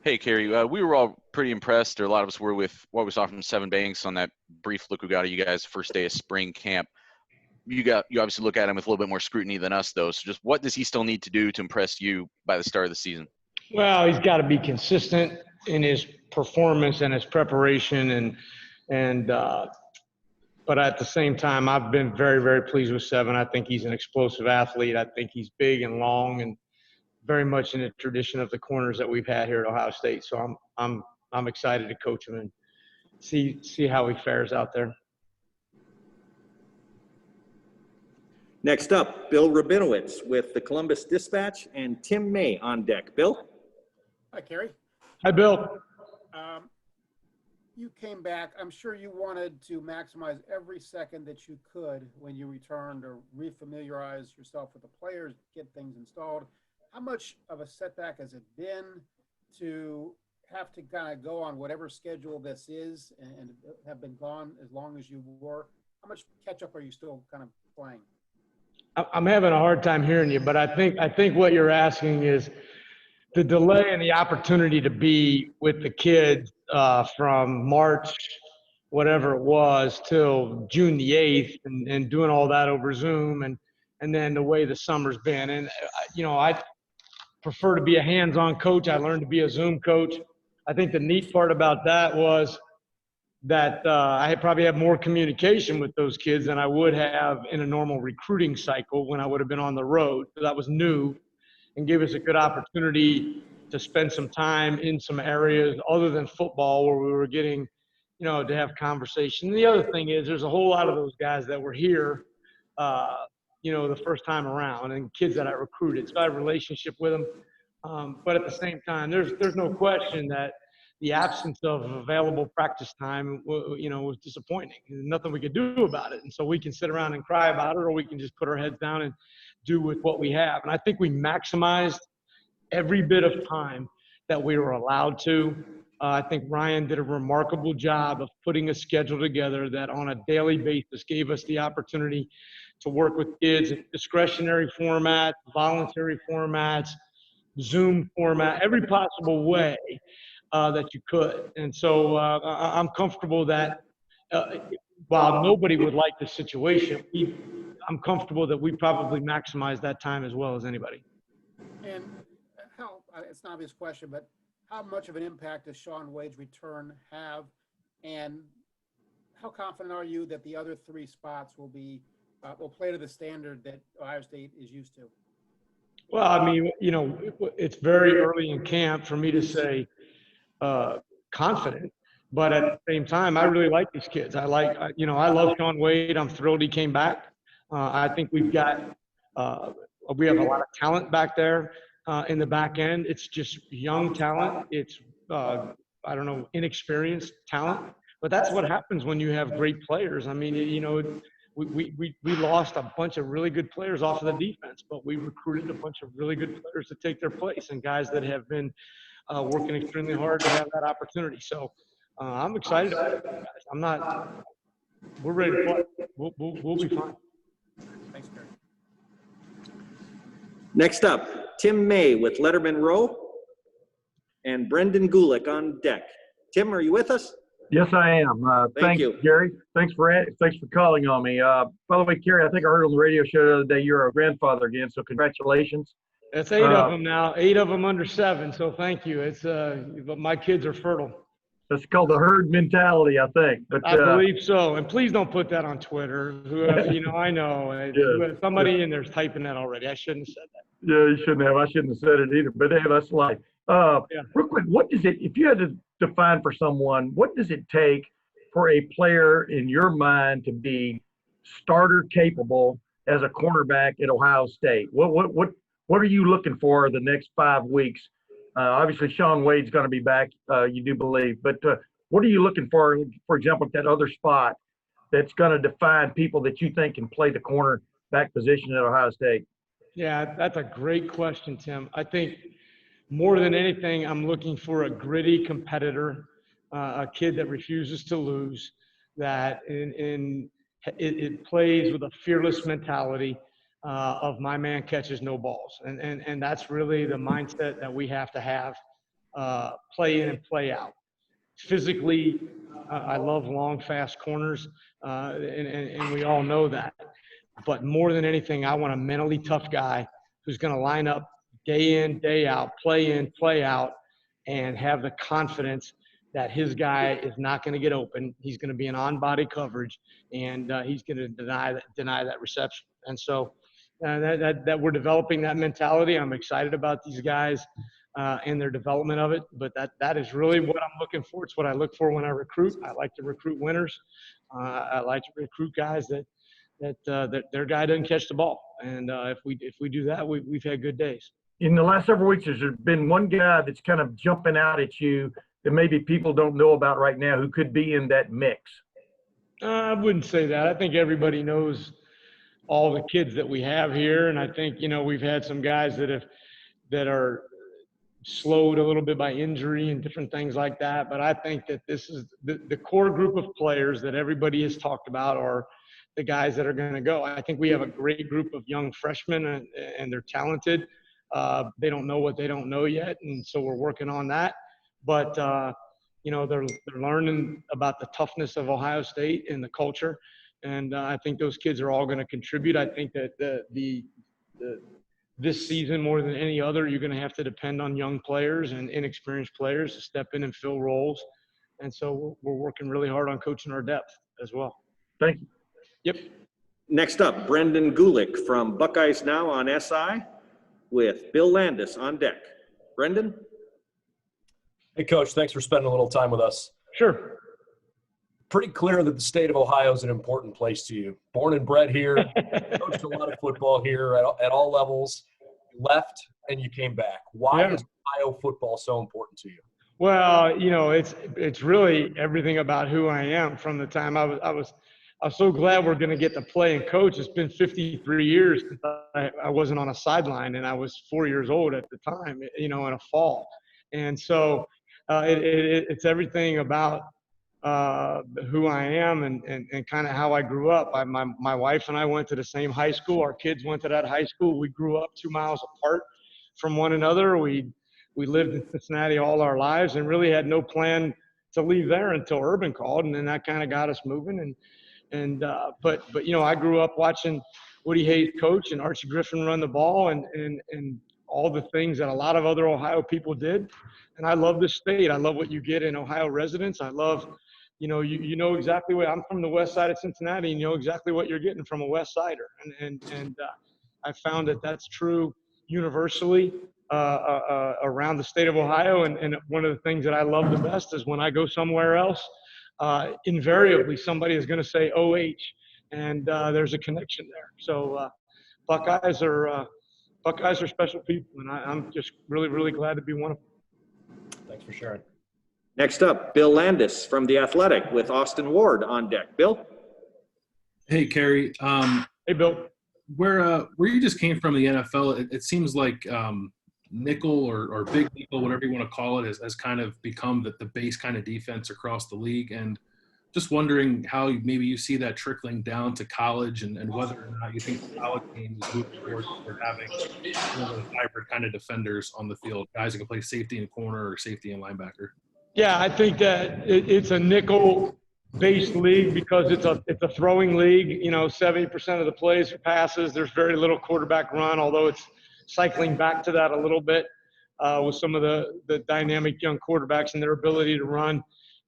Hey, Kerry, we were all pretty impressed, or a lot of us were, with what we saw from Seven Banks on that brief look we got of you guys first day of spring camp. You obviously look at him with a little bit more scrutiny than us, though. So just what does he still need to do to impress you by the start of the season? Well, he's got to be consistent in his performance and his preparation, but at the same time, I've been very, very pleased with Seven. I think he's an explosive athlete. I think he's big and long and very much in the tradition of the corners that we've had here at Ohio State. So I'm excited to coach him and see how he fares out there. Next up, Bill Rabinowitz with the Columbus Dispatch and Tim May on deck. Bill? Hi, Kerry. Hi, Bill. You came back. I'm sure you wanted to maximize every second that you could when you returned, or refamiliarize yourself with the players, get things installed. How much of a setback has it been to have to kind of go on whatever schedule this is and have been gone as long as you were? How much catch up are you still kind of playing? I'm having a hard time hearing you, but I think what you're asking is the delay and the opportunity to be with the kids from March, whatever it was, till June the 8th, and doing all that over Zoom, and then the way the summer's been. And, I prefer to be a hands-on coach. I learned to be a Zoom coach. I think the neat part about that was that I probably have more communication with those kids than I would have in a normal recruiting cycle when I would have been on the road. So that was new and gave us a good opportunity to spend some time in some areas other than football where we were getting, to have conversation. And the other thing is there's a whole lot of those guys that were here, the first time around, and kids that I recruited. So I have a relationship with them. But at the same time, there's no question that the absence of available practice time, was disappointing. There's nothing we could do about it. And so we can sit around and cry about it, or we can just put our heads down and do with what we have. And I think we maximized every bit of time that we were allowed to. I think Ryan did a remarkable job of putting a schedule together that on a daily basis gave us the opportunity to work with kids in discretionary formats, voluntary formats, Zoom format, every possible way that you could. And so I'm comfortable that while nobody would like the situation, I'm comfortable that we probably maximize that time as well as anybody. And it's an obvious question, but how much of an impact does Shaun Wade's return have? And how confident are you that the other three spots will play to the standard that Ohio State is used to? Well, I mean, it's very early in camp for me to say confident, but at the same time, I really like these kids. I love Shaun Wade. I'm thrilled he came back. I think we have a lot of talent back there in the back end. It's just young talent. It's, inexperienced talent. But that's what happens when you have great players. I mean, we lost a bunch of really good players off of the defense, but we recruited a bunch of really good players to take their place, and guys that have been working extremely hard to have that opportunity. So I'm excited about it, guys. We're ready to play. We'll be fine. Thanks, Kerry. Next up, Tim May with Letterman Row and Brendan Gulick on deck. Tim, are you with us? Yes, I am. Thank you, Gary. Thanks for calling on me. By the way, Kerry, I think I heard on the radio show the other day you're a grandfather again, so congratulations. That's 8 of them now. 8 of them under 7. So thank you. It's but my kids are fertile. That's called the herd mentality, I think. But I believe so. And please don't put that on Twitter. I know somebody in there's typing that already. I shouldn't have said that. Yeah, you shouldn't have. I shouldn't have said it either. But hey, that's life. Real quick, what does it? If you had to define for someone, what does it take for a player in your mind to be starter capable as a cornerback at Ohio State? What are you looking for the next 5 weeks? Obviously, Shaun Wade's going to be back, you do believe. But what are you looking for example, at that other spot that's going to define people that you think can play the cornerback position at Ohio State? Yeah, that's a great question, Tim. I think more than anything, I'm looking for a gritty competitor, a kid that refuses to lose, that it plays with a fearless mentality of my man catches no balls. And that's really the mindset that we have to have. play in and play out. Physically, I love long, fast corners, and we all know that. But more than anything, I want a mentally tough guy who's going to line up day in, day out, play in, play out, and have the confidence that his guy is not going to get open. He's going to be an on-body coverage, and he's going to deny that reception. And so that we're developing that mentality. I'm excited about these guys and their development of it. But that is really what I'm looking for. It's what I look for when I recruit. I like to recruit winners. I like to recruit guys that their guy doesn't catch the ball. And if we do that, we've had good days. In the last several weeks, has there been one guy that's kind of jumping out at you that maybe people don't know about right now who could be in that mix? I wouldn't say that. I think everybody knows all the kids that we have here. And I think, we've had some guys that are slowed a little bit by injury and different things like that. But I think that this is the core group of players that everybody has talked about are the guys that are going to go. I think we have a great group of young freshmen and they're talented. They don't know what they don't know yet. And so we're working on that. But, they're learning about the toughness of Ohio State and the culture. And I think those kids are all going to contribute. I think that this season, more than any other, you're going to have to depend on young players and inexperienced players to step in and fill roles. And so we're working really hard on coaching our depth as well. Thank you. Yep. Next up, Brendan Gulick from Buckeyes Now on SI with Bill Landis on deck. Brendan? Hey, Coach. Thanks for spending a little time with us. Sure. Pretty clear that the state of Ohio is an important place to you. Born and bred here, coached a lot of football here at all levels. You left and you came back. Why is Ohio football so important to you? Well, it's really everything about who I am. From the time I was so glad we're going to get to play and coach. It's been 53 years since I wasn't on a sideline, and I was 4 years old at the time, in a fall. And so it's everything about who I am and kind of how I grew up. My wife and I went to the same high school. Our kids went to that high school. We grew up 2 miles apart from one another. We lived in Cincinnati all our lives and really had no plan to leave there until Urban called, and then that kind of got us moving. But I grew up watching Woody Hayes coach and Archie Griffin run the ball and all the things that a lot of other Ohio people did. And I love this state. I love what you get in Ohio residents. I love, you know exactly what – I'm from the west side of Cincinnati, and you know exactly what you're getting from a west sider. And I found that that's true universally around the state of Ohio. And one of the things that I love the best is when I go somewhere else, invariably somebody is going to say OH, and there's a connection there. So Buckeyes are special people, and I'm just really, really glad to be one of them. Thanks for sharing. Next up, Bill Landis from The Athletic with Austin Ward on deck. Bill? Hey, Kerry. Hey, Bill. Where you just came from, the NFL, it seems like nickel or big nickel, whatever you want to call it, has kind of become the base kind of defense across the league. And just wondering how maybe you see that trickling down to college and whether or not you think the college game is moving towards having hybrid kind of defenders on the field, guys that can play safety and corner or safety and linebacker. Yeah, I think that it's a nickel-based league because it's a throwing league. 70% of the plays are passes. There's very little quarterback run, although it's cycling back to that a little bit with some of the dynamic young quarterbacks and their ability to run.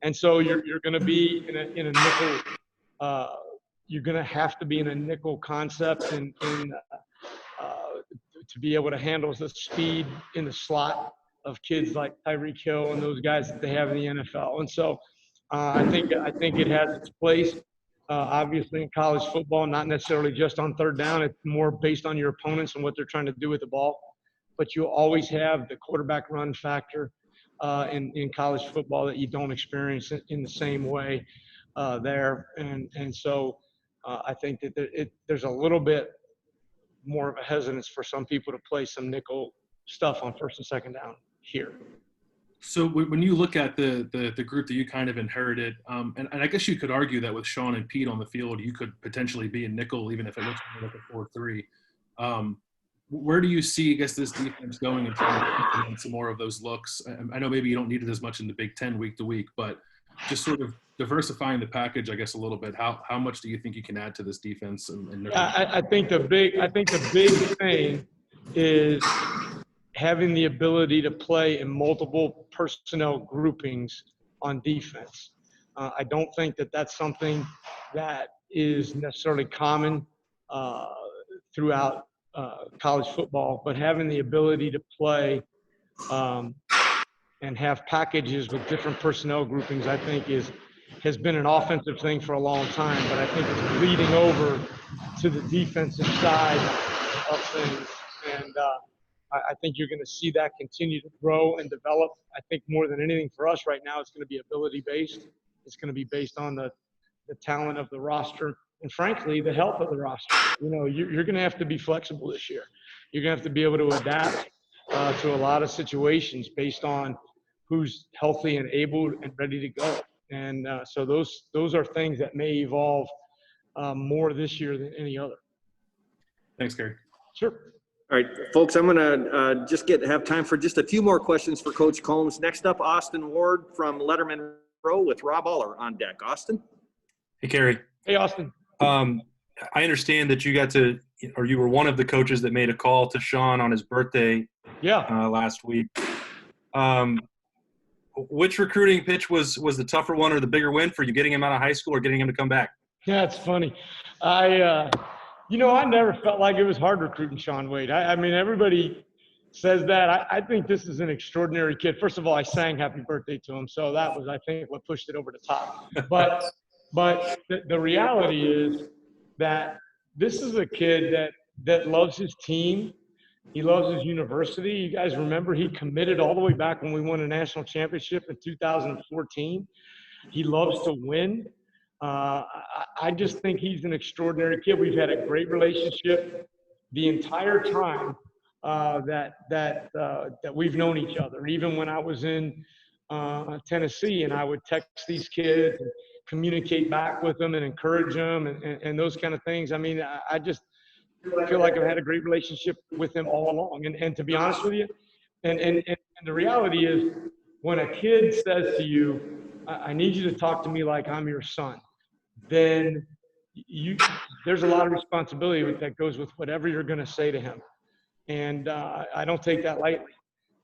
And so you're going to be in a nickel. You're going to have to be in a nickel concept and to be able to handle the speed in the slot of kids like Tyreek Hill and those guys that they have in the NFL. And so I think it has its place. Obviously in college football, not necessarily just on third down. It's more based on your opponents and what they're trying to do with the ball. But you always have the quarterback run factor in college football that you don't experience in the same way there. And so I think that there's a little bit more of a hesitance for some people to play some nickel stuff on first and second down here. So when you look at the group that you kind of inherited, and I guess you could argue that with Sean and Pete on the field, you could potentially be a nickel even if it looks like a 4-3. where do you see, I guess, this defense going in terms of implementing some more of those looks? I know maybe you don't need it as much in the Big Ten week to week, but just sort of diversifying the package, I guess, a little bit. How much do you think you can add to this defense? I think the big thing is having the ability to play in multiple personnel groupings on defense. I don't think that that's something that is necessarily common throughout college football, but having the ability to play and have packages with different personnel groupings, I think has been an offensive thing for a long time, but I think it's bleeding over to the defensive side of things. And I think you're going to see that continue to grow and develop. I think more than anything for us right now, it's going to be ability-based. It's going to be based on the talent of the roster and, frankly, the health of the roster. You know, you're going to have to be flexible this year. You're going to have to be able to adapt to a lot of situations based on who's healthy and able and ready to go. And so those are things that may evolve more this year than any other. Thanks, Kerry. Sure. All right, folks, I'm going to just have time for just a few more questions for Coach Coombs. Next up, Austin Ward from Letterman Row with Rob Aller on deck. Austin? Hey, Kerry. Hey, Austin. I understand that you were one of the coaches that made a call to Sean on his birthday last week. Which recruiting pitch was the tougher one or the bigger win for you, getting him out of high school or getting him to come back? Yeah, it's funny. I never felt like it was hard recruiting Sean Wade. I mean, everybody says that. I think this is an extraordinary kid. First of all, I sang happy birthday to him, so that was, I think, what pushed it over the top. But the reality is that this is a kid that loves his team. He loves his university. You guys remember he committed all the way back when we won a national championship in 2014. He loves to win. I just think he's an extraordinary kid. We've had a great relationship the entire time that we've known each other. Even when I was in Tennessee, and I would text these kids and communicate back with them and encourage them and those kind of things. I mean, I just feel like I've had a great relationship with him all along. And to be honest with you, and the reality is, when a kid says to you, I need you to talk to me like I'm your son, then there's a lot of responsibility that goes with whatever you're going to say to him. And I don't take that lightly.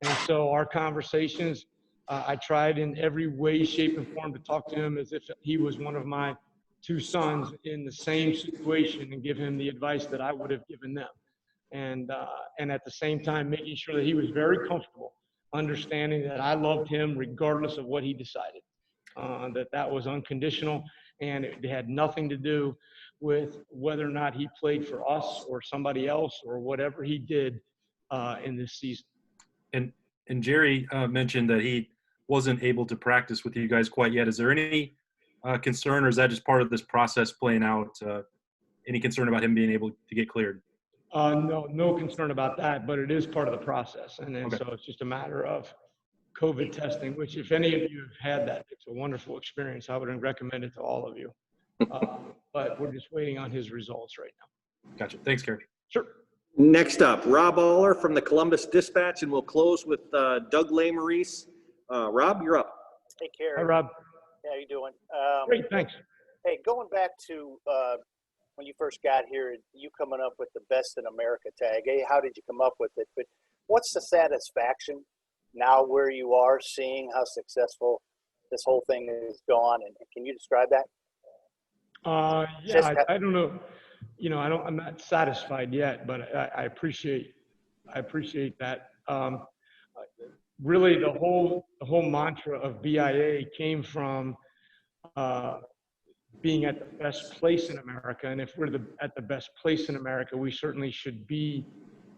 And so our conversations, I tried in every way, shape, and form to talk to him as if he was one of my two sons in the same situation and give him the advice that I would have given them. And at the same time, making sure that he was very comfortable, understanding that I loved him regardless of what he decided, that was unconditional, and it had nothing to do with whether or not he played for us or somebody else or whatever he did in this season. And Jerry mentioned that he wasn't able to practice with you guys quite yet. Is there any concern, or is that just part of this process playing out? Any concern about him being able to get cleared? No concern about that, but it is part of the process. And then, okay. So it's just a matter of COVID testing, which if any of you have had that, it's a wonderful experience. I would recommend it to all of you. But we're just waiting on his results right now. Gotcha. Thanks, Kerry. Sure. Next up, Rob Aller from the Columbus Dispatch, and we'll close with Doug Lesmerises. Rob, you're up. Hey, Kerry. Hi, Rob. How you doing? Great, thanks. Hey, going back to when you first got here, you coming up with the Best in America tag. Hey, how did you come up with it? But what's the satisfaction now where you are, seeing how successful this whole thing is gone? And can you describe that? Yeah, I don't know. You know, I'm not satisfied yet, but I appreciate that. Really, the whole mantra of BIA came from being at the best place in America. And if we're at the best place in America, we certainly should be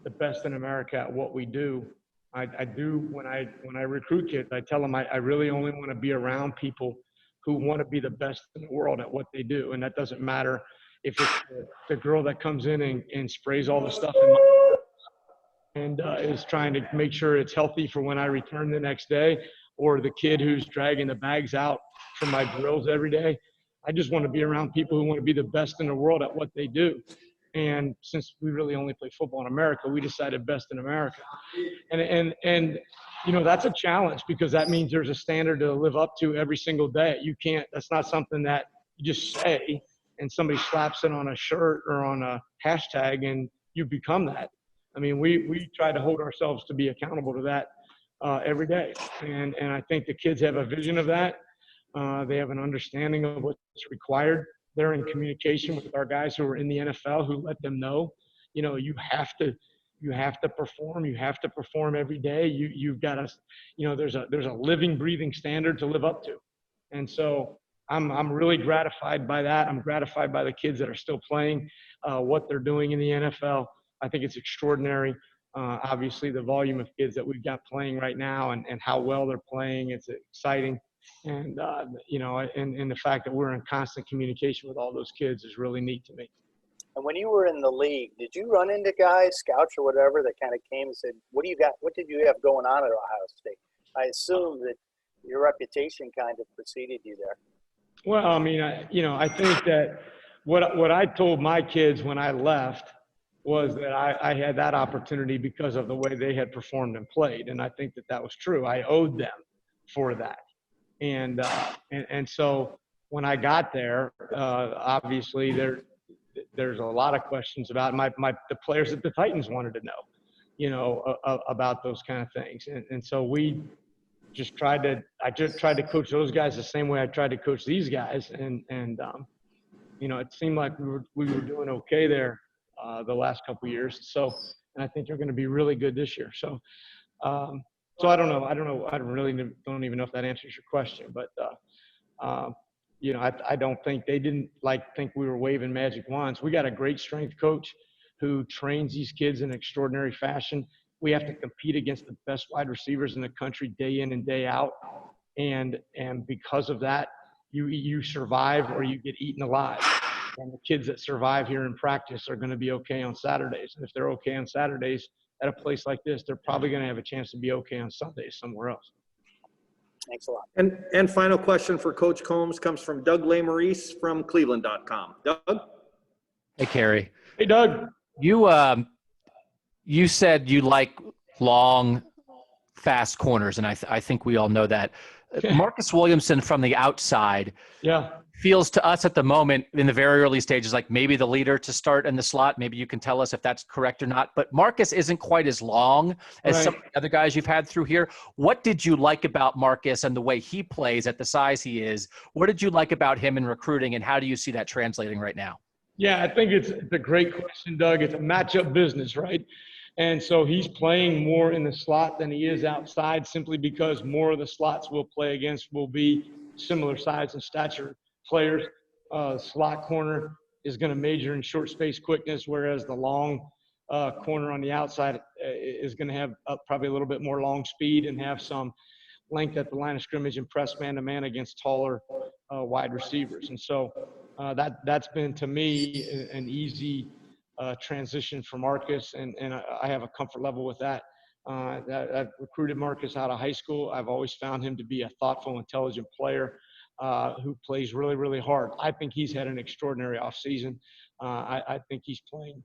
the best in America at what we do. I do, when I recruit kids, I tell them I really only want to be around people who want to be the best in the world at what they do. And that doesn't matter if it's the girl that comes in and sprays all the stuff in my and is trying to make sure it's healthy for when I return the next day, or the kid who's dragging the bags out from my drills every day. I just want to be around people who want to be the best in the world at what they do. And since we really only play football in America, we decided best in America. And you know, that's a challenge because that means there's a standard to live up to every single day. You can't, that's not something that you just say and somebody slaps it on a shirt or on a hashtag and you become that. I mean, we try to hold ourselves to be accountable to that every day. And I think the kids have a vision of that. They have an understanding of what's required. They're in communication with our guys who are in the NFL who let them know, you know, you have to perform. You have to perform every day. You've got to, you know, there's a living, breathing standard to live up to. And so I'm really gratified by that. I'm gratified by the kids that are still playing, what they're doing in the NFL. I think it's extraordinary. Obviously, the volume of kids that we've got playing right now and how well they're playing, it's exciting. And, you know, and the fact that we're in constant communication with all those kids is really neat to me. And when you were in the league, did you run into guys, scouts or whatever, that kind of came and said, what do you got? What did you have going on at Ohio State? I assume that your reputation kind of preceded you there. Well, I mean, I think that what I told my kids when I left was that I had that opportunity because of the way they had performed and played. And I think that was true. I owed them for that. And so when I got there, obviously there's a lot of questions about the players that the Titans wanted to know, you know, about those kind of things. And so I just tried to coach those guys the same way I tried to coach these guys. And you know, it seemed like we were doing okay there the last couple of years. So, and I think they're going to be really good this year. So, so I don't know. I really don't even know if that answers your question, but, you know, I don't think they didn't think we were waving magic wands. We got a great strength coach who trains these kids in extraordinary fashion. We have to compete against the best wide receivers in the country day in and day out. And because of that, you survive or you get eaten alive. And the kids that survive here in practice are going to be okay on Saturdays. And if they're okay on Saturdays at a place like this, they're probably going to have a chance to be okay on Sundays somewhere else. Thanks a lot. And final question for Coach Coombs comes from Doug Lesmerises from Cleveland.com. Doug? Hey, Kerry. Hey, Doug. You said you like long, fast corners, and I think we all know that. Marcus Williamson from the outside feels to us at the moment in the very early stages like maybe the leader to start in the slot. Maybe you can tell us if that's correct or not. But Marcus isn't quite as long as some of the other guys you've had through here. What did you like about Marcus and the way he plays at the size he is? What did you like about him in recruiting, and how do you see that translating right now? Yeah, I think it's a great question, Doug. It's a matchup business, right? And so he's playing more in the slot than he is outside simply because more of the slots we'll play against will be similar size and stature players. Slot corner is going to major in short space quickness, whereas the long corner on the outside is going to have probably a little bit more long speed and have some length at the line of scrimmage and press man-to-man against taller wide receivers. And so that's been, to me, an easy transition for Marcus, and I have a comfort level with that. I've recruited Marcus out of high school. I've always found him to be a thoughtful, intelligent player who plays really, really hard. I think he's had an extraordinary offseason. I think he's playing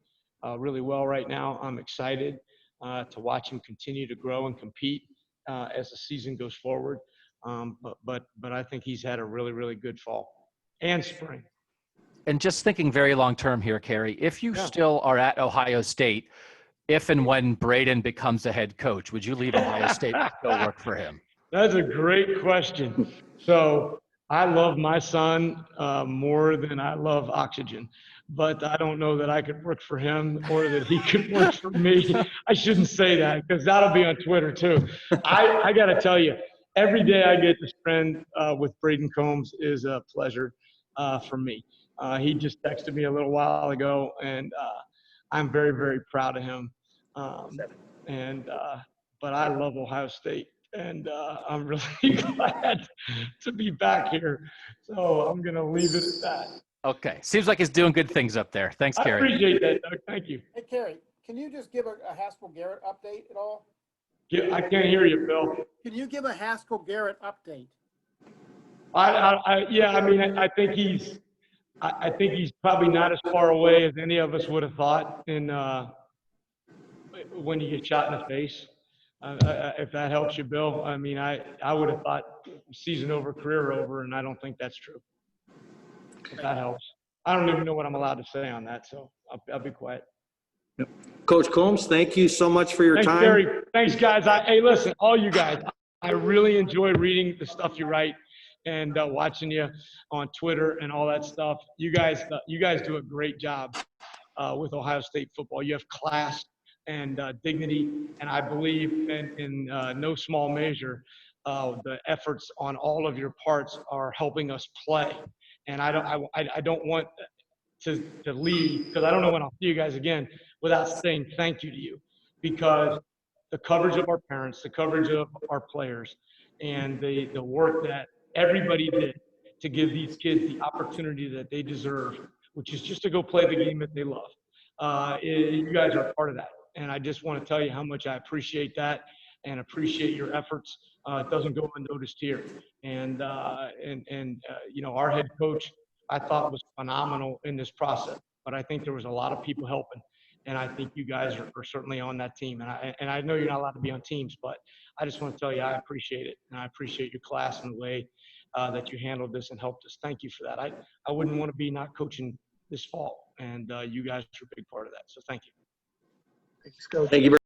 really well right now. I'm excited to watch him continue to grow and compete as the season goes forward. But I think he's had a really, really good fall and spring. And just thinking very long term here, Kerry, if you still are at Ohio State, if and when Braden becomes the head coach, would you leave Ohio State to go work for him? That's a great question. So I love my son more than I love oxygen, but I don't know that I could work for him or that he could work for me. I shouldn't say that because that'll be on Twitter too. I got to tell you, every day I get to spend with Braden Coombs is a pleasure for me. He just texted me a little while ago, and I'm very, very proud of him. But I love Ohio State, and I'm really glad to be back here. So I'm going to leave it at that. Okay. Seems like he's doing good things up there. Thanks, Kerry. I appreciate that, Doug. Thank you. Hey, Kerry, can you just give a Haskell Garrett update at all? Yeah, I can't hear you, Bill. Can you give a Haskell Garrett update? I mean, I think he's I think he's probably not as far away as any of us would have thought when you get shot in the face. If that helps you, Bill. I mean, I would have thought season over, career over, and I don't think that's true. If that helps. I don't even know what I'm allowed to say on that, so I'll be quiet. Yep. Coach Coombs, thank you so much for your Thanks, time. Kerry. Thanks, guys. Hey, listen, all you guys, I really enjoy reading the stuff you write and watching you on Twitter and all that stuff. You guys do a great job with Ohio State football. You have class and dignity, and I believe in no small measure the efforts on all of your parts are helping us play. And I don't want to leave, because I don't know when I'll see you guys again, without saying thank you to you, because the coverage of our parents, the coverage of our players, and the work that everybody did to give these kids the opportunity that they deserve, which is just to go play the game that they love. You guys are a part of that. And I just want to tell you how much I appreciate that and appreciate your efforts. It doesn't go unnoticed here. And you know, our head coach, I thought, was phenomenal in this process, but I think there was a lot of people helping. And I think you guys are certainly on that team. And I know you're not allowed to be on teams, but I just want to tell you I appreciate it. And I appreciate your class and the way that you handled this and helped us. Thank you for that. I wouldn't want to be not coaching this fall. And you guys are a big part of that. So thank you. Thank you.